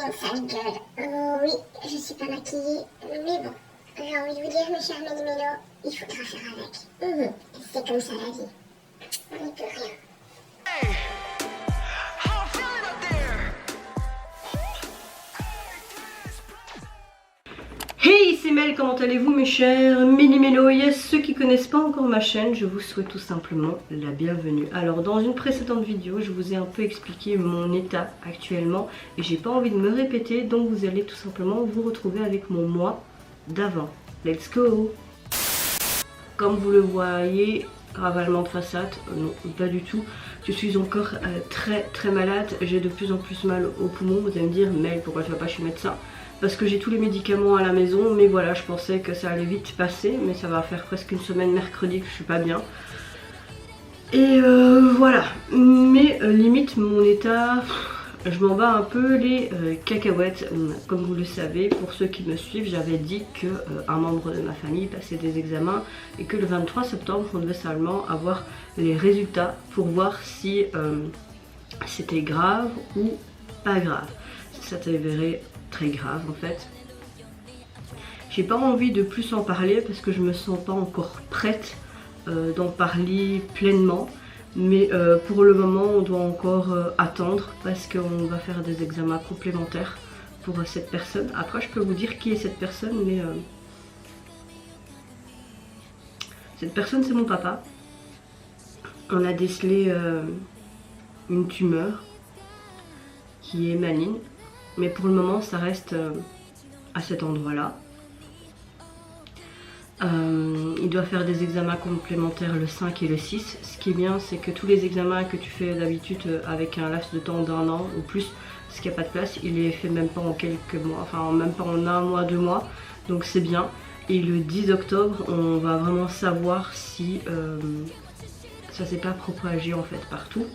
une sale gueule. Oh oui, je suis pas maquillée, mais bon. J'ai envie de vous dire, mes chers Méli-Mélo, il faudra faire avec. C'est comme ça la vie. On n'y peut rien. Hey, c'est Mel, comment allez-vous mes chers Méli-Mélo? Et à ceux qui connaissent pas encore ma chaîne, je vous souhaite tout simplement la bienvenue. Alors dans une précédente vidéo, je vous ai un peu expliqué mon état actuellement et j'ai pas envie de me répéter, donc vous allez tout simplement vous retrouver avec mon moi d'avant. Let's go! Comme vous le voyez, ravalement de façade, non pas du tout. Je suis encore très malade, j'ai de plus en plus mal aux poumons. Vous allez me dire, Mel, pourquoi tu vas pas chez le médecin? Parce que j'ai tous les médicaments à la maison, mais voilà, je pensais que ça allait vite passer, mais ça va faire presque une semaine mercredi que je suis pas bien. Et voilà, mais limite mon état, je m'en bats un peu les cacahuètes. Comme vous le savez, pour ceux qui me suivent, j'avais dit que un membre de ma famille passait des examens et que le 23 septembre, on devait seulement avoir les résultats pour voir si c'était grave ou pas grave. Ça s'avérait très grave en fait. J'ai pas envie de plus en parler parce que je me sens pas encore prête d'en parler pleinement, mais pour le moment on doit encore attendre parce qu'on va faire des examens complémentaires pour cette personne. Après je peux vous dire qui est cette personne, mais cette personne c'est mon papa. On a décelé une tumeur qui est maligne, mais pour le moment ça reste à cet endroit là. Il doit faire des examens complémentaires le 5 et le 6. Ce qui est bien, c'est que tous les examens que tu fais d'habitude avec un laps de temps d'1 an ou plus, parce qu'il n'y a pas de place, il les fait même pas en quelques mois, enfin même pas en 1 mois, 2 mois, donc c'est bien. Et le 10 octobre, on va vraiment savoir si ça s'est pas propagé en fait partout.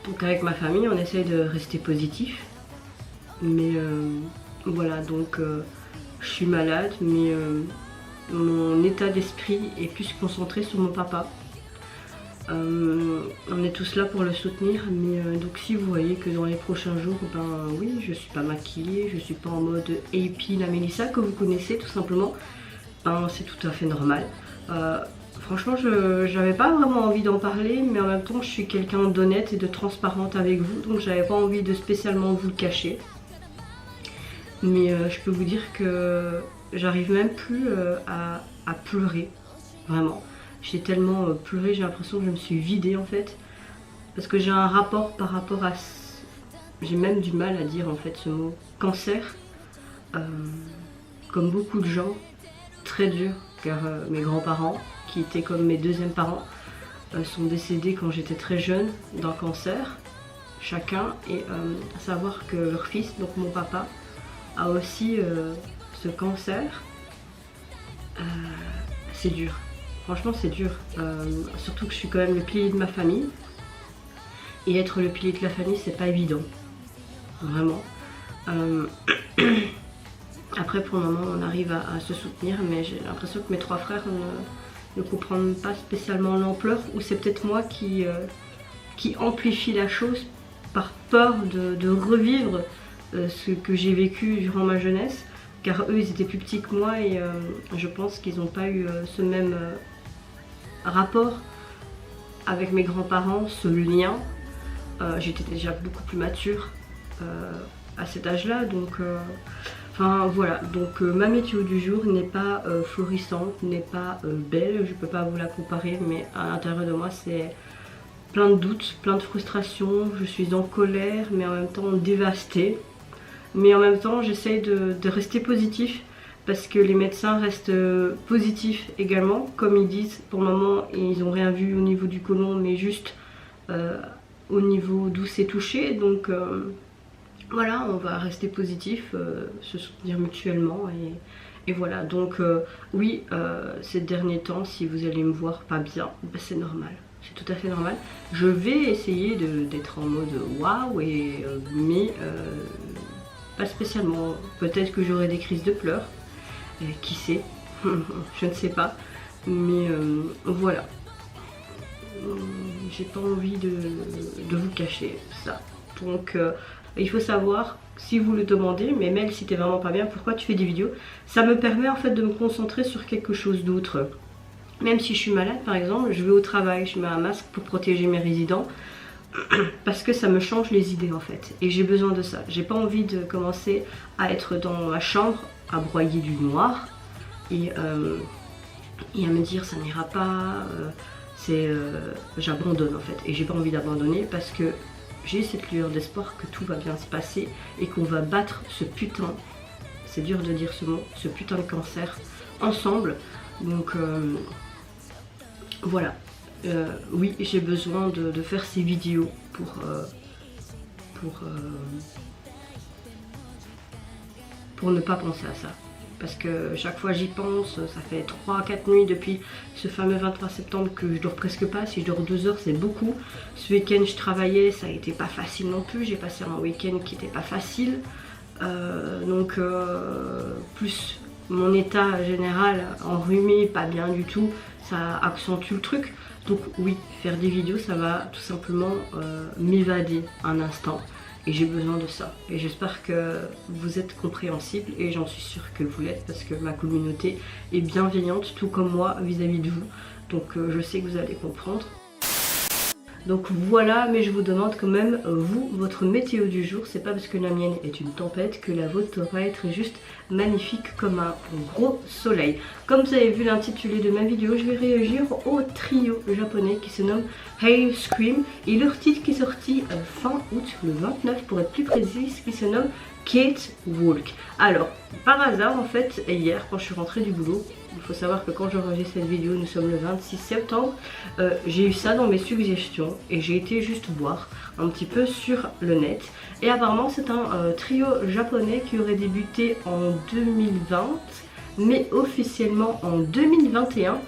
Donc avec ma famille, on essaye de rester positif, mais voilà, donc je suis malade, mais mon état d'esprit est plus concentré sur mon papa. On est tous là pour le soutenir, mais donc si vous voyez que dans les prochains jours, ben oui, je suis pas maquillée, je suis pas en mode AP la Mélissa que vous connaissez tout simplement, ben c'est tout à fait normal. Franchement, j'avais pas vraiment envie d'en parler, mais en même temps, je suis quelqu'un d'honnête et de transparente avec vous, donc j'avais pas envie de spécialement vous le cacher. Mais je peux vous dire que j'arrive même plus à pleurer, vraiment. J'ai tellement pleuré, j'ai l'impression que je me suis vidée en fait. Parce que j'ai un rapport par rapport à... J'ai même du mal à dire en fait ce mot cancer. Comme beaucoup de gens, très dur, car mes grands-parents, qui étaient comme mes deuxièmes parents, sont décédés quand j'étais très jeune d'un cancer, chacun. Et à savoir que leur fils, donc mon papa, a aussi ce cancer. C'est dur, franchement c'est dur, surtout que je suis quand même le pilier de ma famille et être le pilier de la famille c'est pas évident, vraiment. Après pour le moment on arrive à se soutenir, mais j'ai l'impression que mes 3 frères ne comprennent pas spécialement l'ampleur, ou c'est peut-être moi qui amplifie la chose par peur de revivre ce que j'ai vécu durant ma jeunesse, car eux ils étaient plus petits que moi et je pense qu'ils n'ont pas eu ce même rapport avec mes grands-parents, ce lien. J'étais déjà beaucoup plus mature à cet âge-là, donc enfin voilà, donc ma météo du jour n'est pas florissante, n'est pas belle, je peux pas vous la comparer, mais à l'intérieur de moi c'est plein de doutes, plein de frustrations, je suis en colère mais en même temps dévastée. Mais en même temps j'essaye de rester positif parce que les médecins restent positifs également. Comme ils disent, pour le moment ils n'ont rien vu au niveau du côlon, mais juste au niveau d'où c'est touché. Donc voilà, on va rester positif, se soutenir mutuellement et voilà. Donc oui, ces derniers temps, si vous allez me voir pas bien, ben, c'est normal. C'est tout à fait normal. Je vais essayer d'être en mode waouh, mais pas spécialement. Peut-être que j'aurai des crises de pleurs, qui sait, je ne sais pas, mais voilà. J'ai pas envie de vous cacher ça, Donc il faut savoir, si vous le demandez, mais Mel, si t'es vraiment pas bien, pourquoi tu fais des vidéos? Ça me permet en fait de me concentrer sur quelque chose d'autre. Même si je suis malade par exemple, je vais au travail, je mets un masque pour protéger mes résidents. Parce que ça me change les idées en fait. Et j'ai besoin de ça. J'ai pas envie de commencer à être dans ma chambre, à broyer du noir. Et à me dire ça n'ira pas. J'abandonne en fait. Et j'ai pas envie d'abandonner parce que j'ai cette lueur d'espoir que tout va bien se passer. Et qu'on va battre ce putain, c'est dur de dire ce mot, ce putain de cancer ensemble. Donc voilà. Oui, j'ai besoin de faire ces vidéos pour ne pas penser à ça. Parce que chaque fois j'y pense, ça fait 3-4 nuits depuis ce fameux 23 septembre que je dors presque pas. Si je dors 2 heures, c'est beaucoup. Ce week-end je travaillais, ça a été pas facile non plus. J'ai passé un week-end qui était pas facile. Plus mon état général enrhumé, pas bien du tout, ça accentue le truc. Donc oui, faire des vidéos, ça va tout simplement m'évader un instant. Et j'ai besoin de ça. Et j'espère que vous êtes compréhensible. Et j'en suis sûre que vous l'êtes. Parce que ma communauté est bienveillante, tout comme moi, vis-à-vis de vous. Donc je sais que vous allez comprendre. Donc voilà, mais je vous demande quand même, vous, votre météo du jour. C'est pas parce que la mienne est une tempête que la vôtre va être juste magnifique comme un gros soleil. Comme vous avez vu l'intitulé de ma vidéo, je vais réagir au trio japonais qui se nomme Hail Scream. Et leur titre qui est sorti fin août, le 29 pour être plus précise, qui se nomme Kate Walk. Alors, par hasard en fait, hier quand je suis rentrée du boulot, il faut savoir que quand j'enregistre cette vidéo, nous sommes le 26 septembre, j'ai eu ça dans mes suggestions et j'ai été juste voir un petit peu sur le net. Et apparemment c'est un trio japonais qui aurait débuté en 2020, mais officiellement en 2021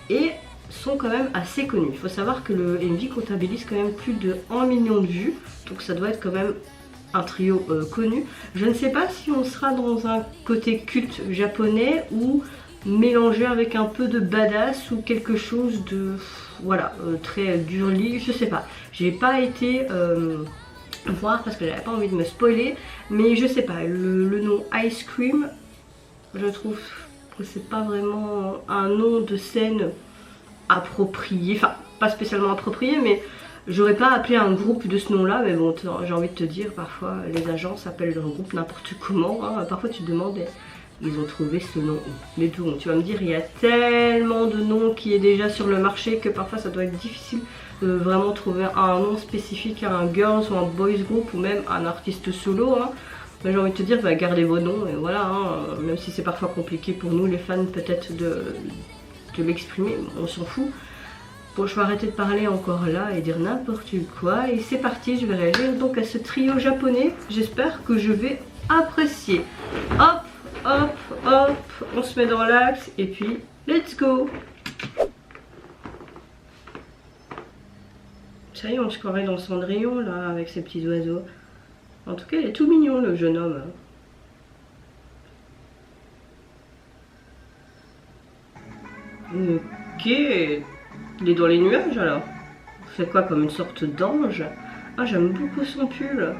et sont quand même assez connus. Il faut savoir que le MV comptabilise quand même plus de 1 million de vues, donc ça doit être quand même un trio connu. Je ne sais pas si on sera dans un côté culte japonais ou mélangé avec un peu de badass ou quelque chose de voilà très girly, je sais pas. J'ai pas été voir parce que j'avais pas envie de me spoiler, mais je sais pas, le nom Ice Cream, je trouve que c'est pas vraiment un nom de scène approprié, enfin pas spécialement approprié, mais j'aurais pas appelé un groupe de ce nom là. Mais bon, j'ai envie de te dire, parfois les agences appellent leur groupe n'importe comment, hein. Parfois tu te demandes, ils ont trouvé ce nom où? Mais bon, tu vas me dire, il y a tellement de noms qui est déjà sur le marché que parfois ça doit être difficile de vraiment trouver un nom spécifique à un girls ou un boys group ou même un artiste solo, hein. J'ai envie de te dire, gardez vos noms et voilà, hein. Même si c'est parfois compliqué pour nous les fans peut-être de l'exprimer, on s'en fout. Bon, je vais arrêter de parler encore là et dire n'importe quoi. Et c'est parti, je vais réagir donc à ce trio japonais. J'espère que je vais apprécier. Hop, hop, hop, on se met dans l'axe et puis let's go. Ça y est, on se croirait dans le Cendrillon là avec ces petits oiseaux. En tout cas, il est tout mignon le jeune homme. Ok, il est dans les nuages alors. C'est quoi, comme une sorte d'ange? Ah, j'aime beaucoup son pull.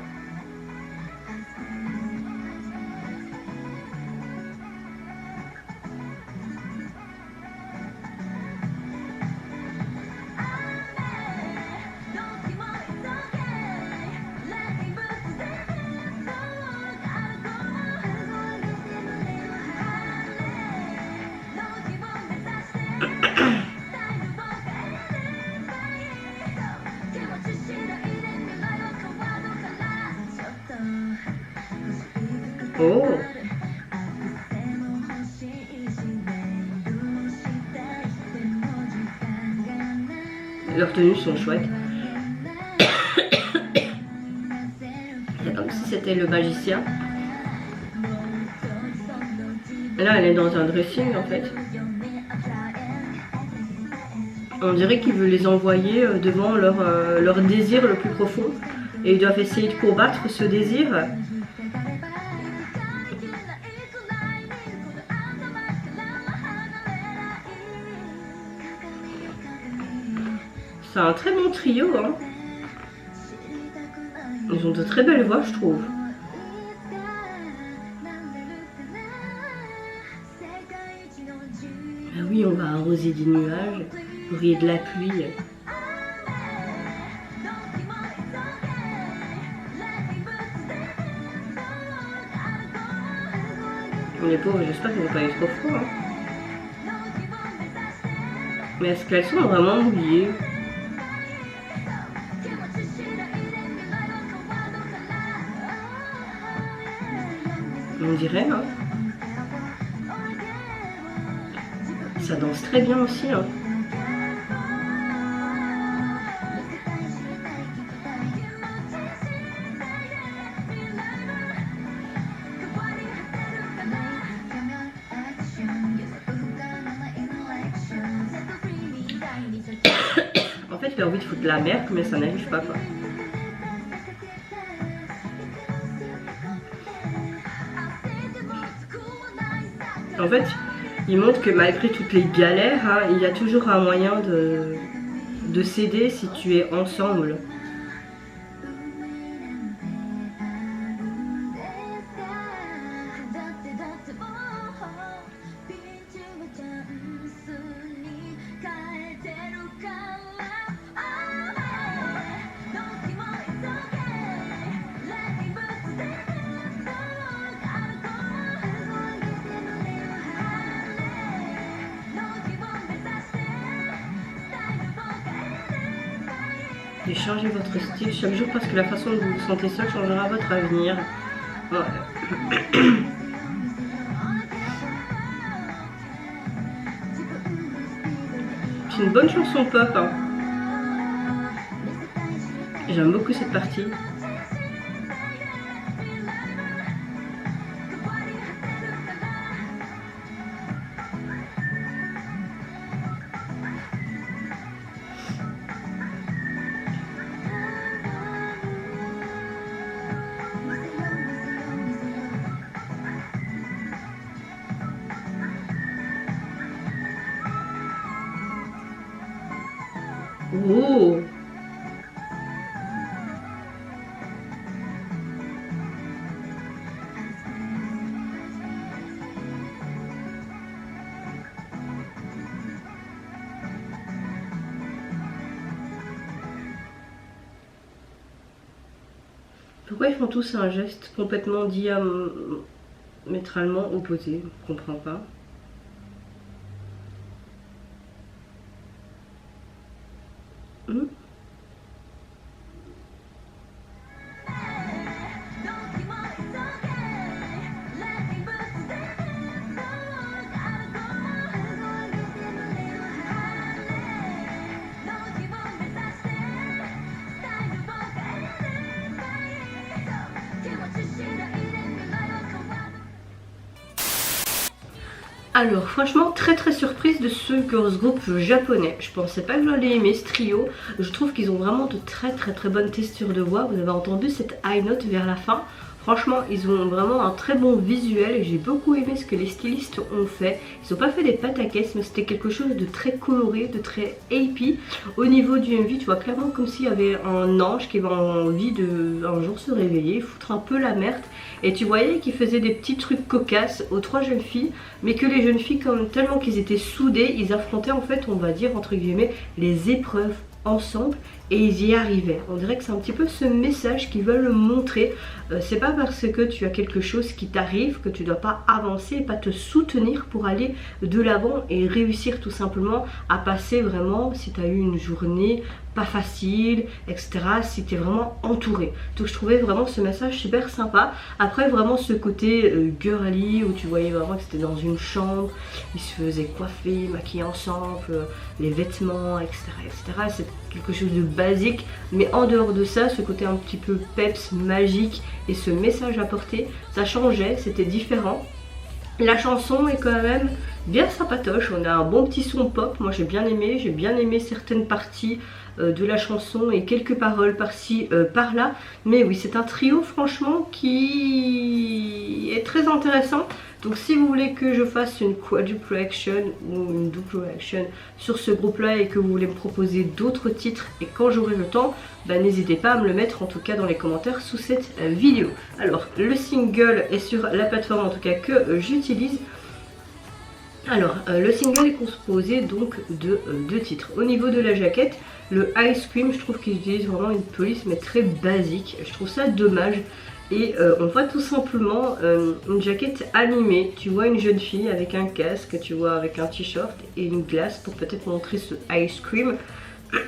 Oh, leurs tenues sont chouettes. C'est comme si c'était le magicien. Et là, elle est dans un dressing en fait. On dirait qu'il veut les envoyer devant leur désir le plus profond. Et ils doivent essayer de combattre ce désir. C'est un très bon trio, hein. Ils ont de très belles voix, je trouve. Ah oui, on va arroser des nuages, briller de la pluie. Les pauvres, j'espère qu'ils n'ont pas eu trop froid. Hein. Mais est-ce qu'elles sont vraiment mouillées? On dirait, hein. Ça danse très bien aussi, hein. En fait, j'ai envie de foutre la merde, mais ça n'arrive pas, quoi. En fait, il montre que malgré toutes les galères, hein, il y a toujours un moyen de s'aider si tu es ensemble. Et changez votre style chaque jour parce que la façon dont vous vous sentez seul changera votre avenir. Ouais. C'est une bonne chanson pop. Hein. J'aime beaucoup cette partie. Oh! Pourquoi ils font tous un geste complètement diamétralement opposé? Je comprends pas. Alors franchement très surprise de ce girls group japonais. Je pensais pas que j'allais aimer ce trio. Je trouve qu'ils ont vraiment de très bonnes textures de voix. Vous avez entendu cette high note vers la fin. Franchement ils ont vraiment un très bon visuel et j'ai beaucoup aimé ce que les stylistes ont fait. Ils n'ont pas fait des pataquès mais c'était quelque chose de très coloré, de très happy. Au niveau du MV tu vois clairement comme s'il y avait un ange qui avait envie de un jour se réveiller, foutre un peu la merde. Et tu voyais qu'ils faisaient des petits trucs cocasses aux trois jeunes filles, mais que les jeunes filles, comme tellement qu'ils étaient soudés, ils affrontaient en fait, on va dire entre guillemets, les épreuves ensemble et ils y arrivaient. On dirait que c'est un petit peu ce message qu'ils veulent montrer. C'est pas parce que tu as quelque chose qui t'arrive que tu dois pas avancer et pas te soutenir pour aller de l'avant et réussir tout simplement à passer vraiment, si tu as eu une journée pas facile, etc. si tu es vraiment entouré. Donc je trouvais vraiment ce message super sympa. Après vraiment ce côté girly où tu voyais vraiment que c'était dans une chambre, ils se faisaient coiffer, maquiller ensemble, les vêtements, etc. C'est quelque chose de basique, mais en dehors de ça, ce côté un petit peu peps, magique et ce message apporté, ça changeait, c'était différent. La chanson est quand même bien sympatoche, on a un bon petit son pop, moi j'ai bien aimé certaines parties de la chanson et quelques paroles par-ci, par-là. Mais oui, c'est un trio franchement qui est très intéressant. Donc si vous voulez que je fasse une quadruple reaction ou une double reaction sur ce groupe là et que vous voulez me proposer d'autres titres et quand j'aurai le temps, bah, n'hésitez pas à me le mettre en tout cas dans les commentaires sous cette vidéo. Alors le single est sur la plateforme en tout cas que j'utilise. Alors le single est composé donc de deux titres. Au niveau de la jaquette, le Ice Cream, je trouve qu'ils utilisent vraiment une police mais très basique. Je trouve ça dommage. Et on voit tout simplement une jaquette animée. Tu vois une jeune fille avec un casque, tu vois avec un t-shirt et une glace pour peut-être montrer ce Ice Cream.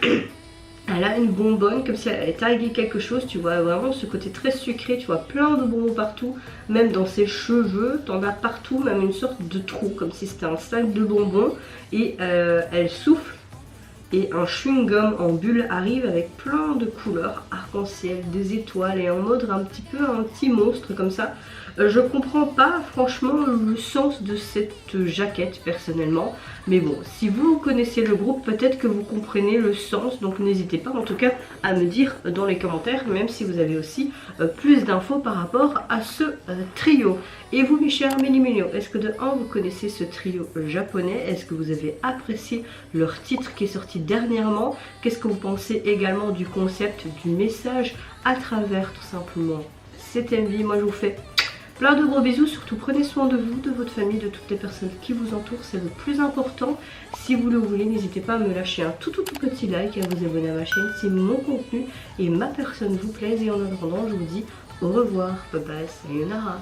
Elle a une bonbonne comme si elle allait taguer quelque chose, tu vois vraiment ce côté très sucré, tu vois plein de bonbons partout, même dans ses cheveux, t'en as partout, même une sorte de trou comme si c'était un sac de bonbons et elle souffle. Et un chewing-gum en bulle arrive avec plein de couleurs arc-en-ciel, des étoiles et en mode un petit peu un petit monstre comme ça. Je comprends pas franchement le sens de cette jaquette personnellement. Mais bon, si vous connaissez le groupe, peut-être que vous comprenez le sens. Donc n'hésitez pas en tout cas à me dire dans les commentaires, même si vous avez aussi plus d'infos par rapport à ce trio. Et vous mes chers mini-mignons, est-ce que de 1 vous connaissez ce trio japonais? Est-ce que vous avez apprécié leur titre qui est sorti dernièrement? Qu'est-ce que vous pensez également du concept, du message à travers tout simplement cet MV? Moi je vous fais plein de gros bisous, surtout prenez soin de vous, de votre famille, de toutes les personnes qui vous entourent, c'est le plus important. Si vous le voulez, n'hésitez pas à me lâcher un tout petit like et à vous abonner à ma chaîne si mon contenu et ma personne vous plaisent. Et en attendant, je vous dis au revoir, bye bye, sayonara.